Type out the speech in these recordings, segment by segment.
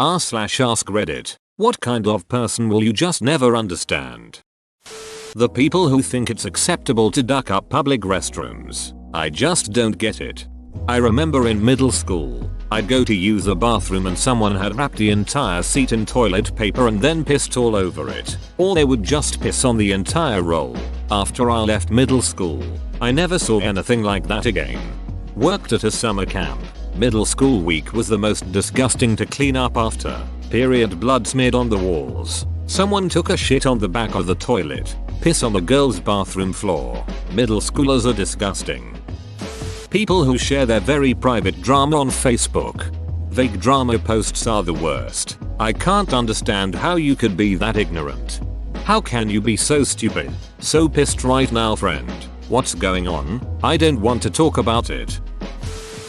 r/ask Reddit. What kind of person will you just never understand? The people who think it's acceptable to duck up public restrooms. I just don't get it. I remember in middle school, I'd go to use the bathroom and someone had wrapped the entire seat in toilet paper and then pissed all over it. Or they would just piss on the entire roll. After I left middle school, I never saw anything like that again. Worked at a summer camp. Middle school week was the most disgusting to clean up after. Period blood smeared on the walls. Someone took a shit on the back of the toilet. Piss on the girls' bathroom floor. Middle schoolers are disgusting. People who share their very private drama on Facebook. Vague drama posts are the worst. I can't understand how you could be that ignorant. How can you be so stupid? So pissed right now, friend. What's going on? I don't want to talk about it.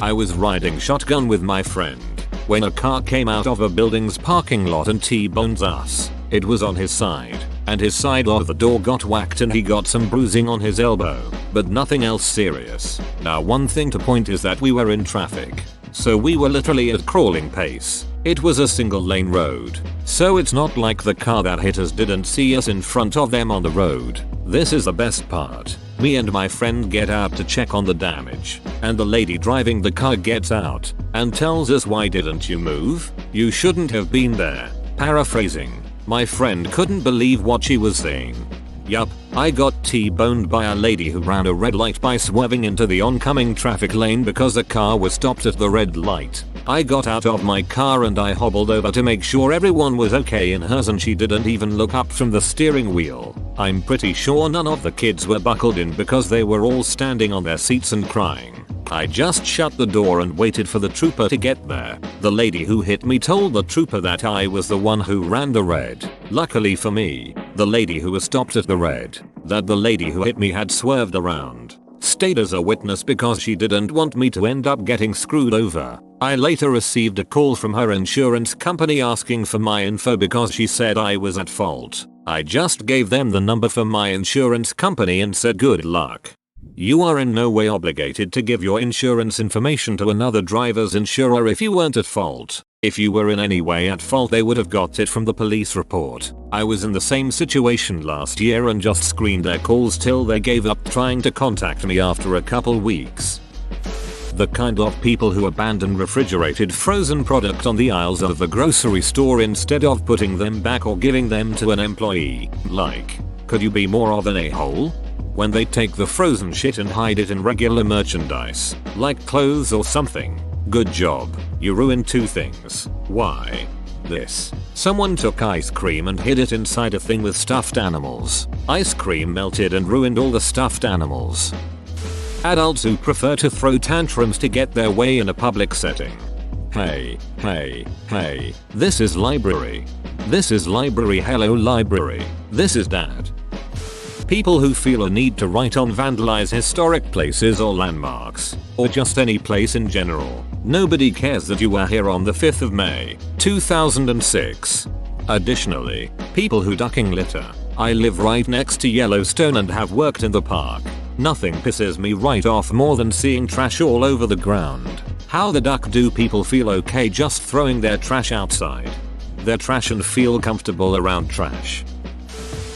I was riding shotgun with my friend when a car came out of a building's parking lot and T-boned us. It was on his side, and his side of the door got whacked and he got some bruising on his elbow, but nothing else serious. Now one thing to point is that we were in traffic, so we were literally at crawling pace. It was a single lane road, so it's not like the car that hit us didn't see us in front of them on the road. This is the best part. Me and my friend get out to check on the damage, and the lady driving the car gets out and tells us, "Why didn't you move? You shouldn't have been there." Paraphrasing. My friend couldn't believe what she was saying. Yup, I got T-boned by a lady who ran a red light by swerving into the oncoming traffic lane because the car was stopped at the red light. I got out of my car and I hobbled over to make sure everyone was okay in hers, and she didn't even look up from the steering wheel. I'm pretty sure none of the kids were buckled in because they were all standing on their seats and crying. I just shut the door and waited for the trooper to get there. The lady who hit me told the trooper that I was the one who ran the red. Luckily for me, the lady who was stopped at the red, that the lady who hit me had swerved around, stayed as a witness because she didn't want me to end up getting screwed over. I later received a call from her insurance company asking for my info because she said I was at fault. I just gave them the number for my insurance company and said good luck. You are in no way obligated to give your insurance information to another driver's insurer if you weren't at fault. If you were in any way at fault, they would have got it from the police report. I was in the same situation last year and just screened their calls till they gave up trying to contact me after a couple weeks. The kind of people who abandon refrigerated frozen product on the aisles of the grocery store instead of putting them back or giving them to an employee. Like, could you be more of an a-hole? When they take the frozen shit and hide it in regular merchandise, like clothes or something. Good job. You ruined two things. Why? This. Someone took ice cream and hid it inside a thing with stuffed animals. Ice cream melted and ruined all the stuffed animals. Adults who prefer to throw tantrums to get their way in a public setting. Hey, hey, hey. This is library. This is library. Hello library. This is dad. People who feel a need to write on vandalize historic places or landmarks, or just any place in general. Nobody cares that you were here on the 5th of May, 2006. Additionally, people who ducking litter. I live right next to Yellowstone and have worked in the park. Nothing pisses me right off more than seeing trash all over the ground. How the duck do people feel okay just throwing their trash outside? Their trash and feel comfortable around trash.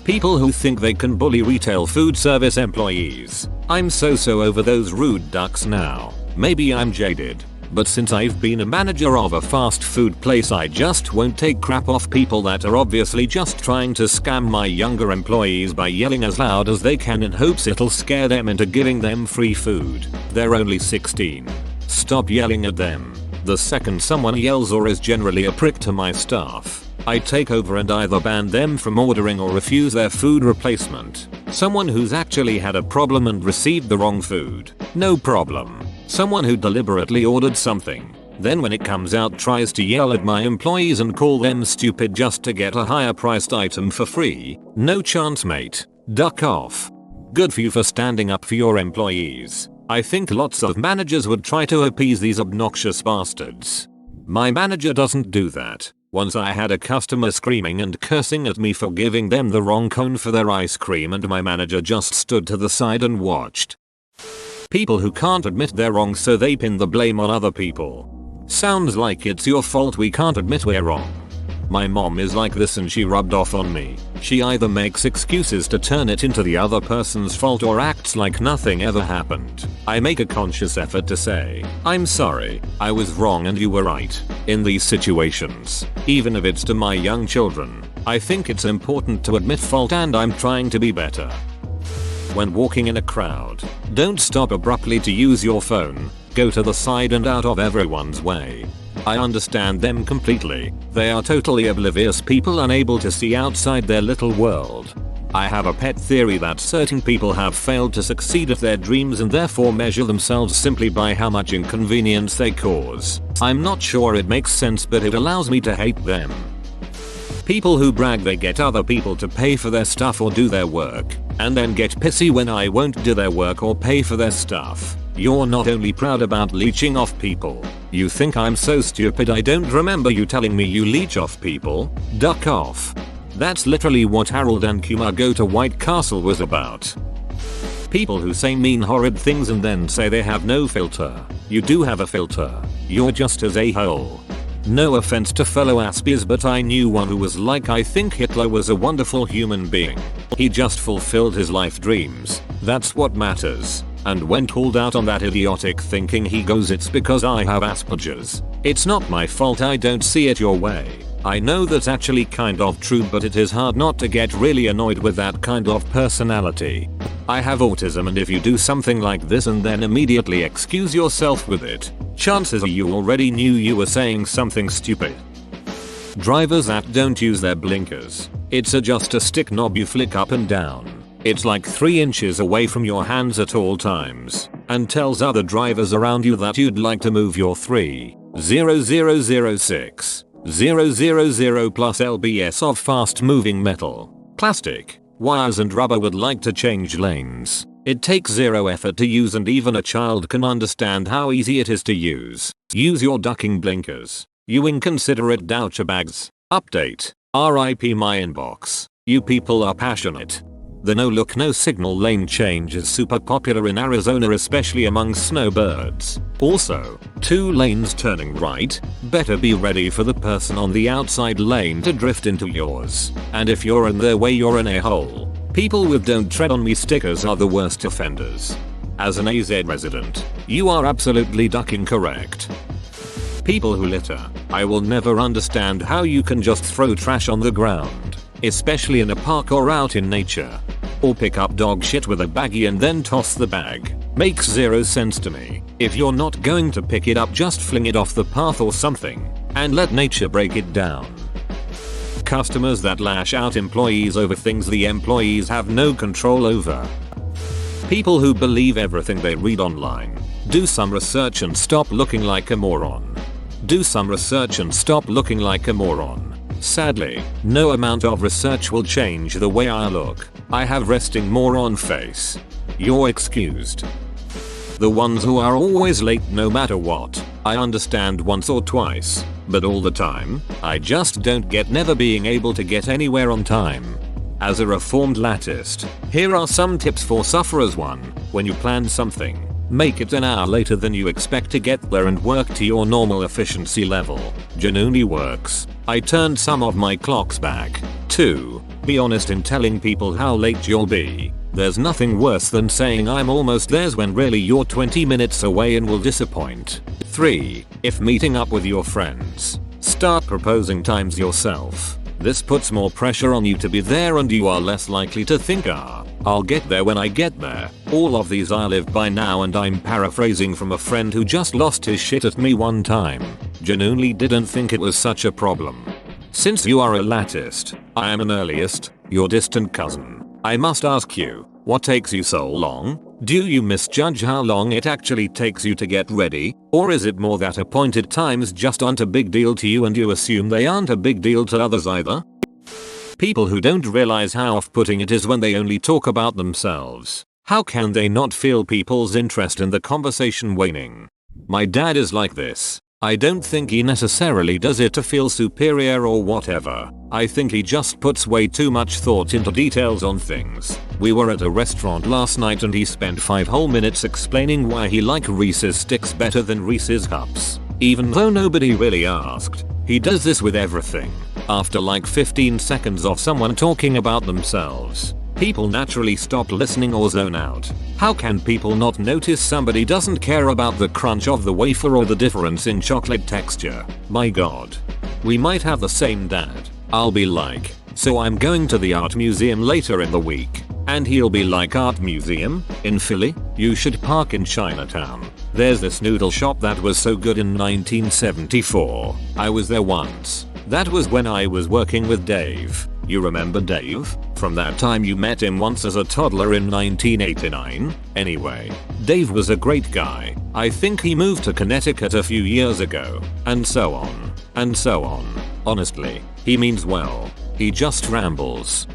People who think they can bully retail food service employees. I'm so over those rude ducks now. Maybe I'm jaded, but since I've been a manager of a fast food place, I just won't take crap off people that are obviously just trying to scam my younger employees by yelling as loud as they can in hopes it'll scare them into giving them free food. They're only 16. Stop yelling at them. The second someone yells or is generally a prick to my staff, I take over and either ban them from ordering or refuse their food replacement. Someone who's actually had a problem and received the wrong food. No problem. Someone who deliberately ordered something, then when it comes out tries to yell at my employees and call them stupid just to get a higher priced item for free. No chance, mate. Duck off. Good for you for standing up for your employees. I think lots of managers would try to appease these obnoxious bastards. My manager doesn't do that. Once I had a customer screaming and cursing at me for giving them the wrong cone for their ice cream, and my manager just stood to the side and watched. People who can't admit they're wrong so they pin the blame on other people. Sounds like it's your fault we can't admit we're wrong. My mom is like this and she rubbed off on me. She either makes excuses to turn it into the other person's fault or acts like nothing ever happened. I make a conscious effort to say, I'm sorry, I was wrong and you were right. In these situations, even if it's to my young children, I think it's important to admit fault and I'm trying to be better. When walking in a crowd, don't stop abruptly to use your phone. Go to the side and out of everyone's way. I understand them completely. They are totally oblivious people unable to see outside their little world. I have a pet theory that certain people have failed to succeed at their dreams and therefore measure themselves simply by how much inconvenience they cause. I'm not sure it makes sense, but it allows me to hate them. People who brag they get other people to pay for their stuff or do their work, and then get pissy when I won't do their work or pay for their stuff. You're not only proud about leeching off people, you think I'm so stupid I don't remember you telling me you leech off people? Duck off. That's literally what Harold and Kumar Go to White Castle was about. People who say mean horrid things and then say they have no filter. You do have a filter. You're just as a-hole. No offense to fellow Aspies, but I knew one who was like, I think Hitler was a wonderful human being. He just fulfilled his life dreams. That's what matters. And when called out on that idiotic thinking, he goes, it's because I have Asperger's. It's not my fault I don't see it your way. I know that's actually kind of true, but it is hard not to get really annoyed with that kind of personality. I have autism, and if you do something like this and then immediately excuse yourself with it, chances are you already knew you were saying something stupid. Drivers that don't use their blinkers. It's just a stick knob you flick up and down. It's like 3 inches away from your hands at all times, and tells other drivers around you that you'd like to move your 30006 000 plus lbs of fast moving metal, plastic, wires and rubber would like to change lanes. It takes zero effort to use and even a child can understand how easy it is to use. Use your ducking blinkers, you inconsiderate douchebags. Update. RIP my inbox. You people are passionate. The no look no signal lane change is super popular in Arizona, especially among snowbirds. Also, 2 lanes turning right, better be ready for the person on the outside lane to drift into yours. And if you're in their way, you're an a-hole. People with don't tread on me stickers are the worst offenders. As an AZ resident, you are absolutely ducking correct. People who litter. I will never understand how you can just throw trash on the ground, especially in a park or out in nature. Or pick up dog shit with a baggie and then toss the bag. Makes zero sense to me. If you're not going to pick it up, just fling it off the path or something, and let nature break it down. Customers that lash out employees over things the employees have no control over. People who believe everything they read online. Do some research and stop looking like a moron. Do some research and stop looking like a moron. Sadly, no amount of research will change the way I look. I have resting moron face. You're excused. The ones who are always late no matter what. I understand once or twice, but all the time, I just don't get never being able to get anywhere on time. As a reformed latist, here are some tips for sufferers. 1. When you plan something, make it an hour later than you expect to get there and work to your normal efficiency level. Genuinely works. I turned some of my clocks back. 2. Be honest in telling people how late you'll be. There's nothing worse than saying I'm almost there when really you're 20 minutes away and will disappoint. 3. If meeting up with your friends, start proposing times yourself. This puts more pressure on you to be there and you are less likely to think, I'll get there when I get there. All of these I live by now, and I'm paraphrasing from a friend who just lost his shit at me one time. Genuinely didn't think it was such a problem. Since you are a latist, I am an earliest, your distant cousin. I must ask you, what takes you so long? Do you misjudge how long it actually takes you to get ready? Or is it more that appointed times just aren't a big deal to you and you assume they aren't a big deal to others either? People who don't realize how off-putting it is when they only talk about themselves. How can they not feel people's interest in the conversation waning? My dad is like this. I don't think he necessarily does it to feel superior or whatever. I think he just puts way too much thought into details on things. We were at a restaurant last night and he spent 5 whole minutes explaining why he likes Reese's sticks better than Reese's cups. even though nobody really asked. He does this with everything. After like 15 seconds of someone talking about themselves, people naturally stop listening or zone out. How can people not notice somebody doesn't care about the crunch of the wafer or the difference in chocolate texture? My god. We might have the same dad. I'll be like, so I'm going to the art museum later in the week. And he'll be like, art museum? In Philly? You should park in Chinatown. There's this noodle shop that was so good in 1974. I was there once. That was when I was working with Dave. You remember Dave? From that time you met him once as a toddler in 1989? Anyway, Dave was a great guy. I think he moved to Connecticut a few years ago. And so on. And so on. Honestly, he means well. He just rambles.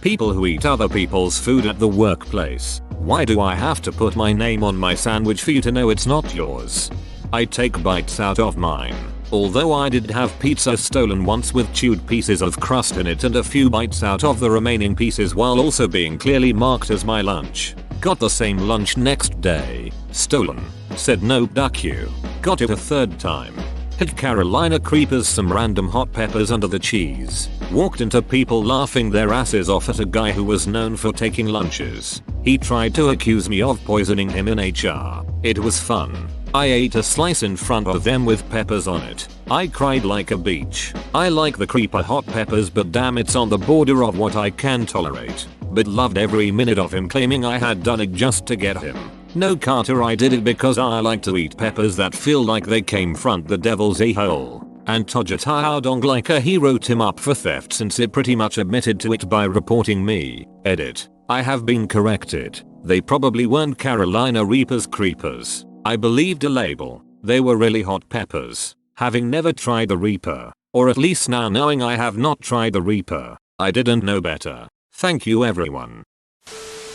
People who eat other people's food at the workplace. Why do I have to put my name on my sandwich for you to know it's not yours? I take bites out of mine. Although I did have pizza stolen once with chewed pieces of crust in it and a few bites out of the remaining pieces while also being clearly marked as my lunch. Got the same lunch next day. Stolen. Said no duck you. Got it a third time. Hid Carolina Creepers some random hot peppers under the cheese. Walked into people laughing their asses off at a guy who was known for taking lunches. He tried to accuse me of poisoning him in HR. It was fun. I ate a slice in front of them with peppers on it. I cried like a beach. I like the creeper hot peppers, but damn, it's on the border of what I can tolerate. But loved every minute of him claiming I had done it just to get him. No, Carter, I did it because I like to eat peppers that feel like they came from the devil's a-hole. And Tojata Dong like he wrote him up for theft since it pretty much admitted to it by reporting me. Edit. I have been corrected. They probably weren't Carolina Reapers creepers. I believed a label. They were really hot peppers. Having never tried the Reaper, or at least now knowing I have not tried the Reaper, I didn't know better. Thank you everyone.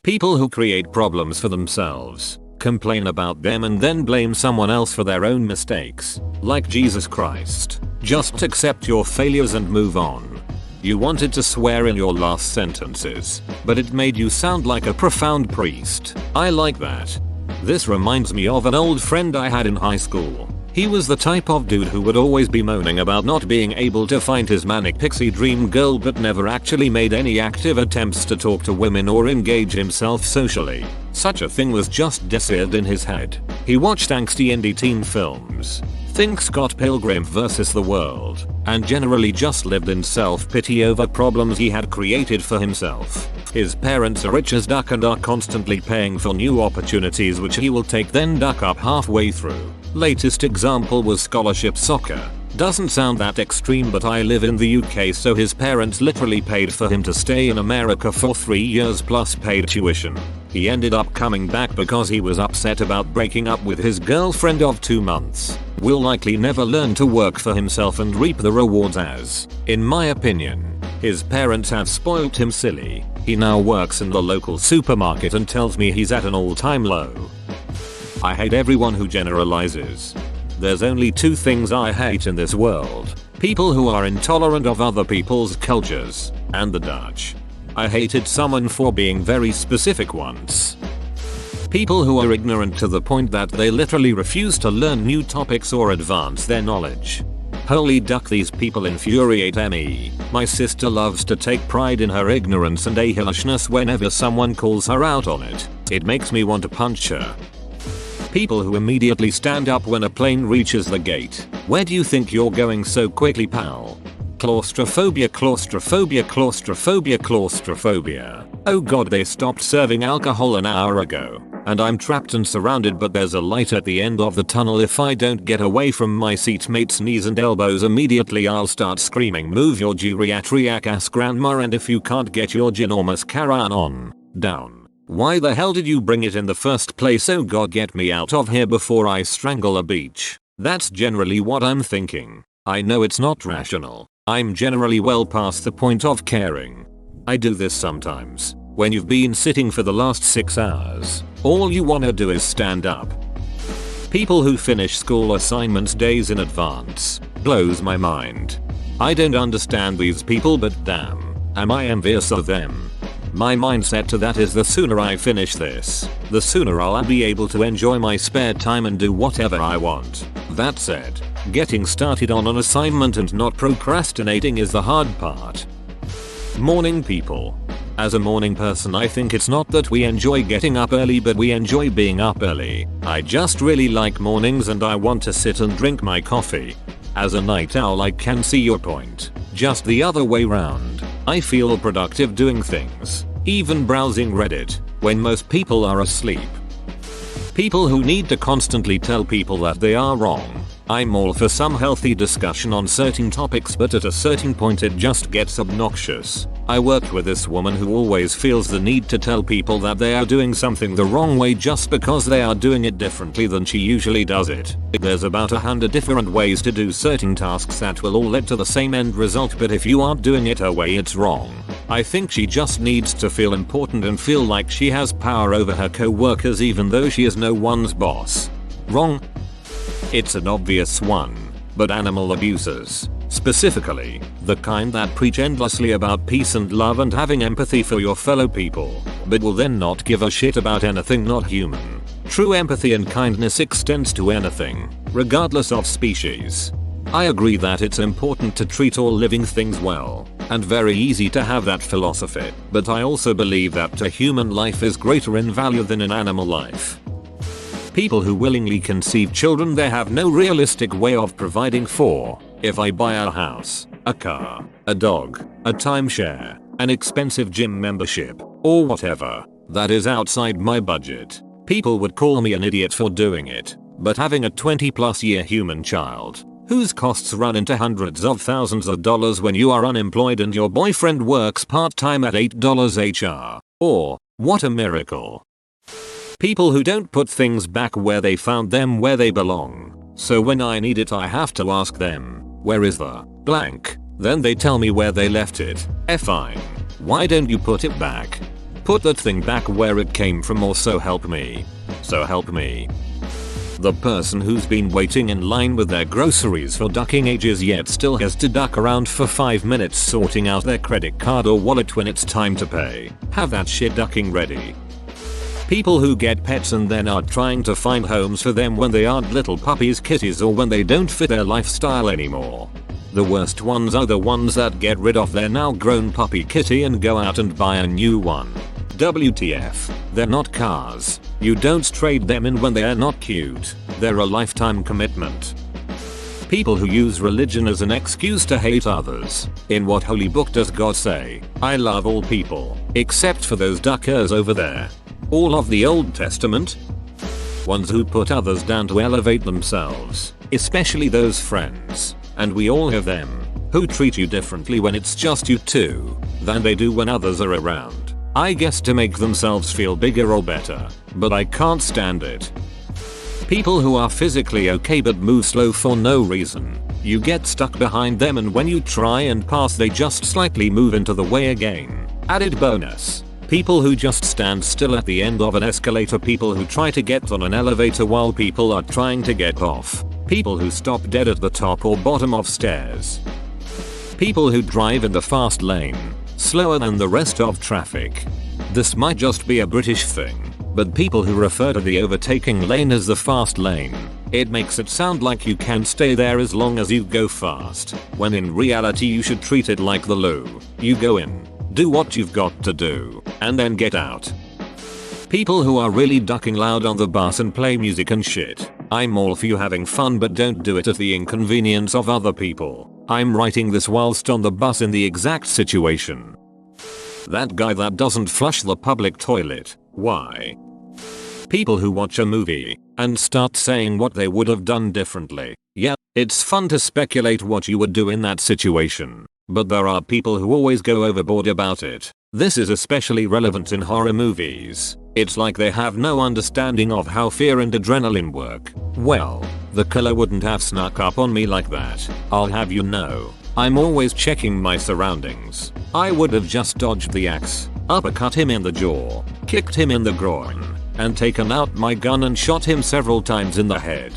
People who create problems for themselves, complain about them and then blame someone else for their own mistakes. Like Jesus Christ. Just accept your failures and move on. You wanted to swear in your last sentences, but it made you sound like a profound priest. I like that. This reminds me of an old friend I had in high school. He was the type of dude who would always be moaning about not being able to find his manic pixie dream girl but never actually made any active attempts to talk to women or engage himself socially. Such a thing was just desired in his head. He watched angsty indie teen films, think Scott Pilgrim vs. the World, and generally just lived in self-pity over problems he had created for himself. His parents are rich as duck and are constantly paying for new opportunities which he will take then duck up halfway through. Latest example was scholarship soccer. Doesn't sound that extreme, but I live in the UK, so his parents literally paid for him to stay in America for 3 years plus paid tuition. He ended up coming back because he was upset about breaking up with his girlfriend of 2 months. Will likely never learn to work for himself and reap the rewards as, in my opinion, his parents have spoilt him silly. He now works in the local supermarket and tells me he's at an all-time low. I hate everyone who generalizes. There's only 2 things I hate in this world. People who are intolerant of other people's cultures, and the Dutch. I hated someone for being very specific once. People who are ignorant to the point that they literally refuse to learn new topics or advance their knowledge. Holy duck, these people infuriate me. My sister loves to take pride in her ignorance and ahilishness whenever someone calls her out on it. It makes me want to punch her. People who immediately stand up when a plane reaches the gate. Where do you think you're going so quickly, pal? Claustrophobia, claustrophobia, claustrophobia, claustrophobia. Oh god, they stopped serving alcohol an hour ago. And I'm trapped and surrounded, but there's a light at the end of the tunnel. If I don't get away from my seatmates' knees and elbows immediately, I'll start screaming, move your geriatric ass grandma, and if you can't get your ginormous Karan on, down. Why the hell did you bring it in the first place? Oh god, get me out of here before I strangle a beach. That's generally what I'm thinking. I know it's not rational. I'm generally well past the point of caring. I do this sometimes. When you've been sitting for the last 6 hours, all you wanna do is stand up. People who finish school assignments days in advance blows my mind. I don't understand these people, but damn, am I envious of them. My mindset to that is the sooner I finish this, the sooner I'll be able to enjoy my spare time and do whatever I want. That said, getting started on an assignment and not procrastinating is the hard part. Morning people. As a morning person, I think it's not that we enjoy getting up early, but we enjoy being up early. I just really like mornings and I want to sit and drink my coffee. As a night owl, I can see your point. Just the other way round. I feel productive doing things, even browsing Reddit, when most people are asleep. People who need to constantly tell people that they are wrong. I'm all for some healthy discussion on certain topics, but at a certain point it just gets obnoxious. I worked with this woman who always feels the need to tell people that they are doing something the wrong way just because they are doing it differently than she usually does it. There's about 100 different ways to do certain tasks that will all lead to the same end result, but if you aren't doing it her way, it's wrong. I think she just needs to feel important and feel like she has power over her co-workers even though she is no one's boss. Wrong? It's an obvious one, but animal abusers, specifically, the kind that preach endlessly about peace and love and having empathy for your fellow people, but will then not give a shit about anything not human. True empathy and kindness extends to anything, regardless of species. I agree that it's important to treat all living things well, and very easy to have that philosophy, but I also believe that a human life is greater in value than an animal life. People who willingly conceive children they have no realistic way of providing for. If I buy a house, a car, a dog, a timeshare, an expensive gym membership, or whatever, that is outside my budget, people would call me an idiot for doing it. But having a 20+ year human child, whose costs run into hundreds of thousands of dollars when you are unemployed and your boyfriend works part-time at $8 HR, or, what a miracle. People who don't put things back where they found them where they belong. So when I need it I have to ask them, where is the blank? Then they tell me where they left it. Fine. Why don't you put it back? Put that thing back where it came from, or so help me. So help me. The person who's been waiting in line with their groceries for ducking ages yet still has to duck around for 5 minutes sorting out their credit card or wallet when it's time to pay. Have that shit ducking ready. People who get pets and then are trying to find homes for them when they aren't little puppies, kitties, or when they don't fit their lifestyle anymore. The worst ones are the ones that get rid of their now grown puppy kitty and go out and buy a new one. WTF, they're not cars. You don't trade them in when they are not cute. They're a lifetime commitment. People who use religion as an excuse to hate others. In what holy book does God say, I love all people, except for those duckers over there? All of the Old Testament? Ones who put others down to elevate themselves, especially those friends, and we all have them, who treat you differently when it's just you two, than they do when others are around. I guess to make themselves feel bigger or better, but I can't stand it. People who are physically okay but move slow for no reason. You get stuck behind them and when you try and pass they just slightly move into the way again. Added bonus. People who just stand still at the end of an escalator. People who try to get on an elevator while people are trying to get off. People who stop dead at the top or bottom of stairs. People who drive in the fast lane, slower than the rest of traffic. This might just be a British thing, but people who refer to the overtaking lane as the fast lane, it makes it sound like you can stay there as long as you go fast, when in reality you should treat it like the loo. You go in, do what you've got to do, and then get out. People who are really ducking loud on the bus and play music and shit. I'm all for you having fun, but don't do it at the inconvenience of other people. I'm writing this whilst on the bus in the exact situation. That guy that doesn't flush the public toilet. Why? People who watch a movie and start saying what they would have done differently. Yeah, it's fun to speculate what you would do in that situation. But there are people who always go overboard about it. This is especially relevant in horror movies. It's like they have no understanding of how fear and adrenaline work. Well, the killer wouldn't have snuck up on me like that. I'll have you know, I'm always checking my surroundings. I would have just dodged the axe, uppercut him in the jaw, kicked him in the groin, and taken out my gun and shot him several times in the head.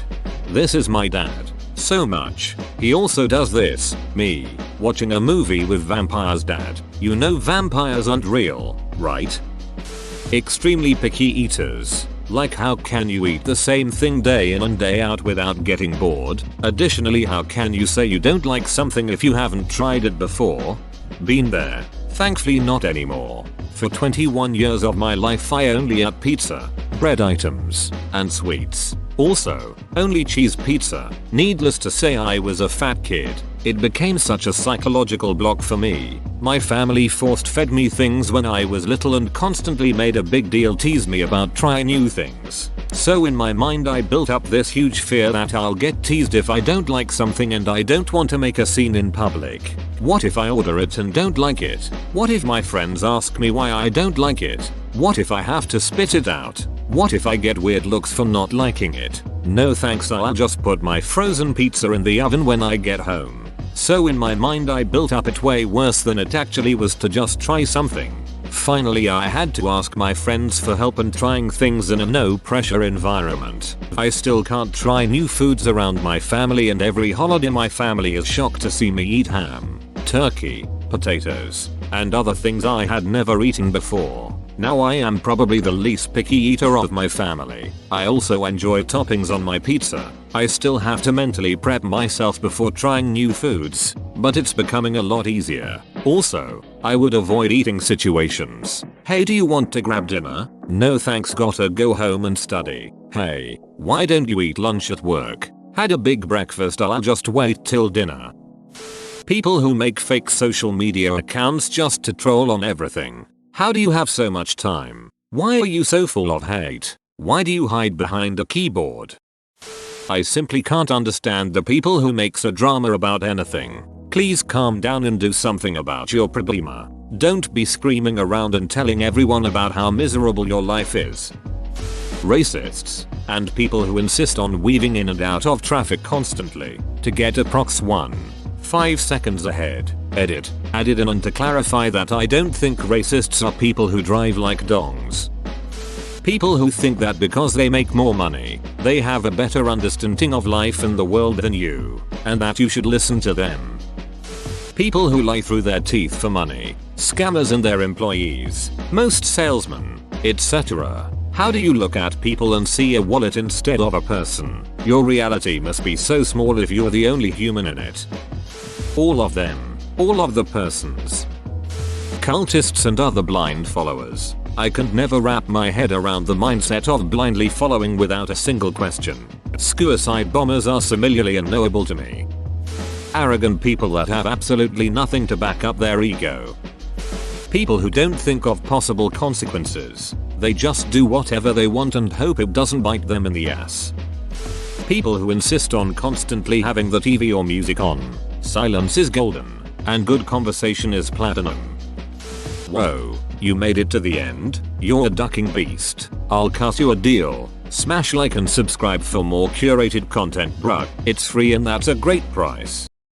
This is my dad. So much. He also does this. Me, watching a movie with vampires. Dad, you know vampires aren't real, right? Extremely picky eaters. Like, how can you eat the same thing day in and day out without getting bored? Additionally, how can you say you don't like something if you haven't tried it before? Been there. Thankfully not anymore. For 21 years of my life I only ate pizza, bread items, and sweets. Also, only cheese pizza. Needless to say, I was a fat kid. It became such a psychological block for me. My family forced fed me things when I was little and constantly made a big deal tease me about trying new things. So in my mind I built up this huge fear that I'll get teased if I don't like something, and I don't want to make a scene in public. What if I order it and don't like it? What if my friends ask me why I don't like it? What if I have to spit it out? What if I get weird looks for not liking it? No thanks, I'll just put my frozen pizza in the oven when I get home. So in my mind I built up it way worse than it actually was to just try something. Finally I had to ask my friends for help in trying things in a no pressure environment. I still can't try new foods around my family, and every holiday my family is shocked to see me eat ham, turkey, potatoes, and other things I had never eaten before. Now I am probably the least picky eater of my family. I also enjoy toppings on my pizza. I still have to mentally prep myself before trying new foods, but it's becoming a lot easier. Also, I would avoid eating situations. Hey, do you want to grab dinner? No thanks, gotta go home and study. Hey, why don't you eat lunch at work? Had a big breakfast, I'll just wait till dinner. People who make fake social media accounts just to troll on everything. How do you have so much time? Why are you so full of hate? Why do you hide behind a keyboard? I simply can't understand the people who makes a drama about anything. Please calm down and do something about your problema. Don't be screaming around and telling everyone about how miserable your life is. Racists and people who insist on weaving in and out of traffic constantly to get approx 1.5 seconds ahead. Edit. Added in, and to clarify that I don't think racists are people who drive like dongs. People who think that because they make more money, they have a better understanding of life and the world than you, and that you should listen to them. People who lie through their teeth for money, scammers and their employees, most salesmen, etc. How do you look at people and see a wallet instead of a person? Your reality must be so small if you're the only human in it. All of them. All of the persons. Cultists and other blind followers. I can never wrap my head around the mindset of blindly following without a single question. Suicide bombers are similarly unknowable to me. Arrogant people that have absolutely nothing to back up their ego. People who don't think of possible consequences. They just do whatever they want and hope it doesn't bite them in the ass. People who insist on constantly having the TV or music on. Silence is golden, and good conversation is platinum. Whoa, you made it to the end? You're a ducking beast. I'll cut you a deal. Smash like and subscribe for more curated content, bruh. It's free and that's a great price.